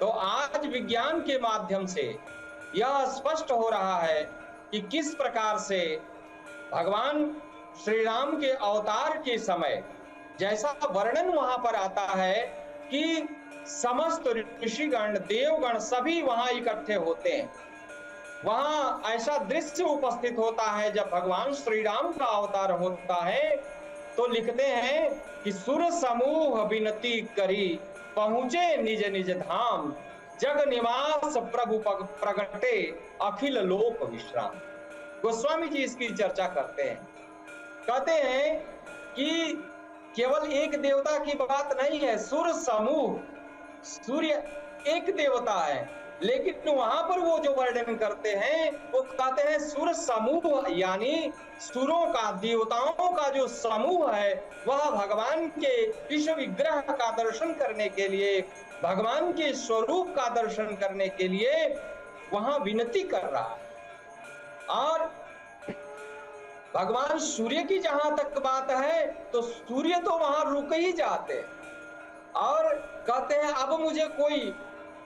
तो आज विज्ञान के माध्यम से यह स्पष्ट हो रहा है कि किस प्रकार से भगवान श्री राम के अवतार के समय जैसा वर्णन वहां पर आता है कि समस्त ऋषिगण देवगण सभी वहां इकट्ठे होते हैं। वहां ऐसा दृश्य उपस्थित होता है जब भगवान श्री राम का अवतार होता है, तो लिखते हैं कि सुर समूह विनती करी पहुंचे निज निज धाम, जग निवास प्रभु प्रगटे अखिल लोक विश्राम। गोस्वामी जी इसकी चर्चा करते हैं, कहते हैं कि केवल एक देवता की बात नहीं है, सुर समूह, सूर्य एक देवता है, लेकिन वहां पर वो जो वर्णन करते हैं वो कहते हैं सुर समूह, यानी सुरों का, देवताओं का जो समूह है वह भगवान के इस विग्रह का दर्शन करने के लिए, भगवान के स्वरूप का दर्शन करने के लिए वहां विनती कर रहा है। और भगवान सूर्य की जहां तक बात है तो सूर्य तो वहां रुक ही जाते और कहते हैं अब मुझे कोई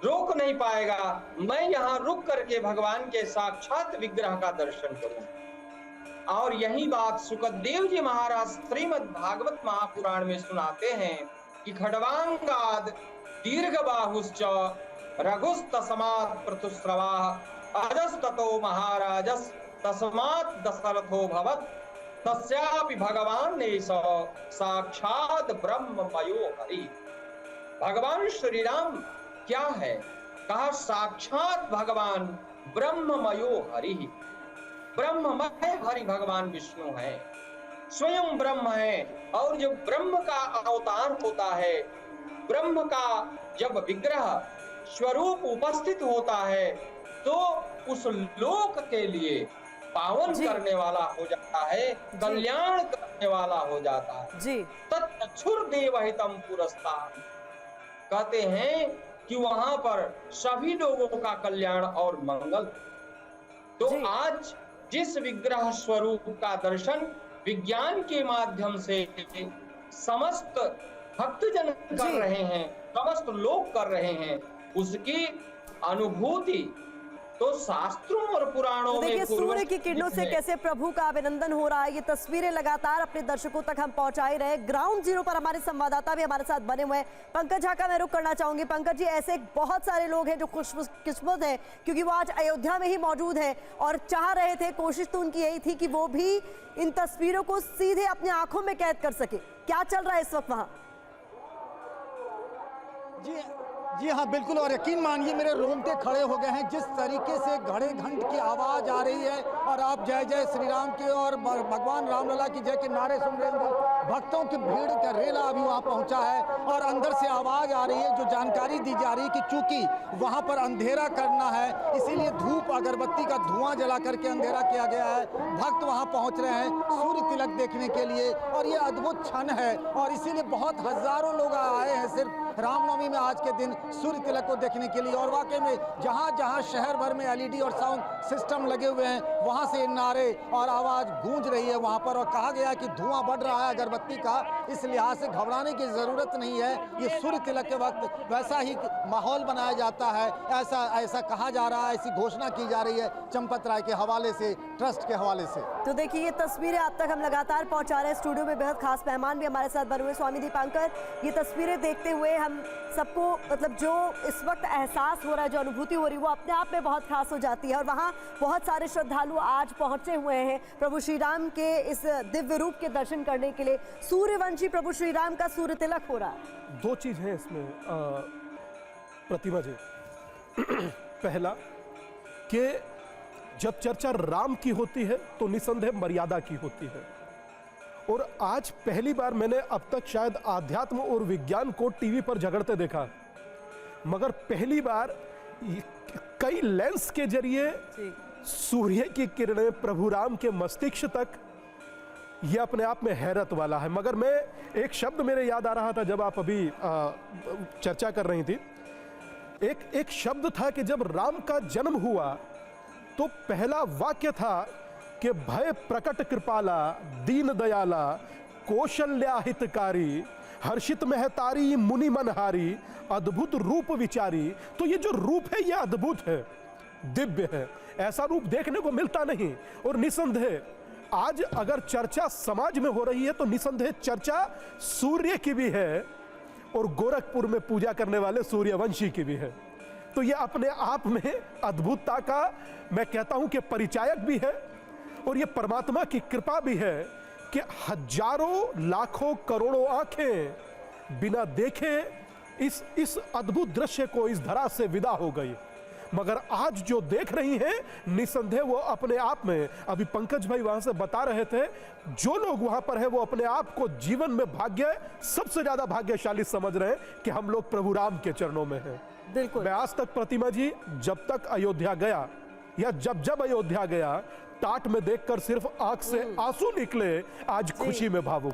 रोक नहीं पाएगा, मैं यहाँ रुक करके भगवान के साक्षात विग्रह का दर्शन करूं। और यही बात सुखदेव जी महाराज श्रीमद् भागवत महापुराण में सुनाते हैं कि खड्वांगाद दीर्घ बाहुश्च रघुस्तस्मात् पृथुस्रवाः अजस्ततो महाराजस् तस्मात् दशरथो भवत् तस्यापि भगवान एष साक्षात ब्रह्ममयो हरि। भगवान श्री राम क्या है? कहा साक्षात भगवान ब्रह्ममयो हरि। ब्रह्ममय हरि भगवान विष्णु है, स्वयं ब्रह्म है। और जब ब्रह्म का अवतार होता है, ब्रह्म का जब विग्रह स्वरूप उपस्थित होता है, तो उस लोक के लिए पावन करने वाला हो जाता है, कल्याण करने वाला हो जाता है। तत्क्षुर देवहितम पुरस्तात्, कहते हैं कि वहां पर सभी लोगों का कल्याण और मंगल। तो आज जिस विग्रह स्वरूप का दर्शन विज्ञान के माध्यम से समस्त भक्तजन कर रहे हैं, समस्त लोग कर रहे हैं, उसकी अनुभूति तो शास्त्रों और पुराणों में देखिए सूर्य की किरणों से कैसे प्रभु का अभिनंदन हो रहा है। ये तस्वीरें लगातार अपने दर्शकों तक हम पहुंचा ही रहे। ग्राउंड जीरो पर हमारे संवाददाता भी हमारे साथ बने हुए हैं। पंकज झा का मैं रुख करना चाहूंगी। पंकज जी, ऐसे बहुत सारे लोग हैं जो खुशकिस्मत हैं क्योंकि वो आज अयोध्या में ही मौजूद है और चाह रहे थे, कोशिश तो उनकी यही थी कि वो भी इन तस्वीरों को सीधे अपनी आंखों में कैद कर सके। क्या चल रहा है इस वक्त वहां? जी हाँ, बिल्कुल। और यकीन मानिए मेरे रोंगटे खड़े हो गए हैं जिस तरीके से घड़े घंट की आवाज़ आ रही है और आप जय जय श्री राम के और भगवान रामलला की जय के नारे सुन रहे हैं। भक्तों की भीड़ का रेला अभी वहाँ पहुँचा है और अंदर से आवाज़ आ रही है जो जानकारी दी जा रही है कि चूंकि वहाँ पर अंधेरा करना है, इसीलिए धूप अगरबत्ती का धुआं जला करके अंधेरा किया गया है। भक्त वहाँ पहुँच रहे हैं सूर्य तिलक देखने के लिए और ये अद्भुत क्षण है और इसीलिए बहुत हजारों लोग आए हैं सिर्फ रामनवमी में आज के दिन सूर्य तिलक को देखने के लिए। और वाकई में जहां जहां शहर भर में एलईडी और साउंड सिस्टम लगे हुए हैं, वहां से नारे और आवाज गूंज रही है वहां पर। और कहा गया कि धुआं बढ़ रहा है अगरबत्ती का, इस लिहाज से घबराने की जरूरत नहीं है। ये सूर्य तिलक के वक्त वैसा ही माहौल बनाया जाता है, ऐसा कहा जा रहा है, ऐसी घोषणा की जा रही है चंपत राय के हवाले से, ट्रस्ट के हवाले से। तो देखिए ये तस्वीरें आप तक हम लगातार पहुंचा रहे हैं। स्टूडियो में बेहद खास मेहमान भी हमारे साथ बने हुए स्वामी दीपांकर। ये तस्वीरें देखते हुए हम सबको मतलब जो इस वक्त एहसास हो रहा है, जो अनुभूति हो रही है, वो अपने आप में बहुत खास हो जाती है। और वहाँ बहुत सारे श्रद्धालु आज पहुंचे हुए हैं प्रभु श्री राम के इस दिव्य रूप के दर्शन करने के लिए। सूर्यवंशी प्रभु श्री राम का सूर्य तिलक हो रहा है। दो चीज है इसमें प्रतिभा जी। पहला कि जब चर्चा राम की होती है तो निसंदेह मर्यादा की होती है। और आज पहली बार मैंने अब तक शायद आध्यात्म और विज्ञान को टीवी पर झगड़ते देखा, मगर पहली बार कई लेंस के जरिए सूर्य की किरणें प्रभु राम के मस्तिष्क तक, यह अपने आप में हैरत वाला है। मगर मैं एक शब्द मेरे याद आ रहा था जब आप अभी चर्चा कर रही थी, एक शब्द था कि जब राम का जन्म हुआ तो पहला वाक्य था कि भय प्रकट कृपाला दीन दयाला कौशल्या हितकारी हर्षित महतारी मुनि मनहारी, अद्भुत रूप विचारी। तो ये जो रूप है ये अद्भुत है, दिव्य है, ऐसा रूप देखने को मिलता नहीं। और निसंदेह आज अगर चर्चा समाज में हो रही है तो निसंदेह चर्चा सूर्य की भी है और गोरखपुर में पूजा करने वाले सूर्यवंशी की भी है। तो ये अपने आप में अद्भुतता का मैं कहता हूं कि परिचायक भी है और ये परमात्मा की कृपा भी है कि हजारों लाखों करोड़ों आंखें बिना देखे इस अद्भुत दृश्य को इस धरा से विदा हो गई। मगर आज जो देख रही हैं निसंदेह वो अपने आप में, अभी पंकज भाई वहां से बता रहे थे, जो लोग वहां पर है वो अपने आप को जीवन में सबसे ज्यादा भाग्यशाली समझ रहे हैं कि हम लोग प्रभु राम के चरणों में हैं। बिल्कुल। मैं आज तक प्रतिमा जी जब तक अयोध्या गया या जब अयोध्या गया, टाट में देखकर सिर्फ आंख से आंसू निकले, आज खुशी में भावुक।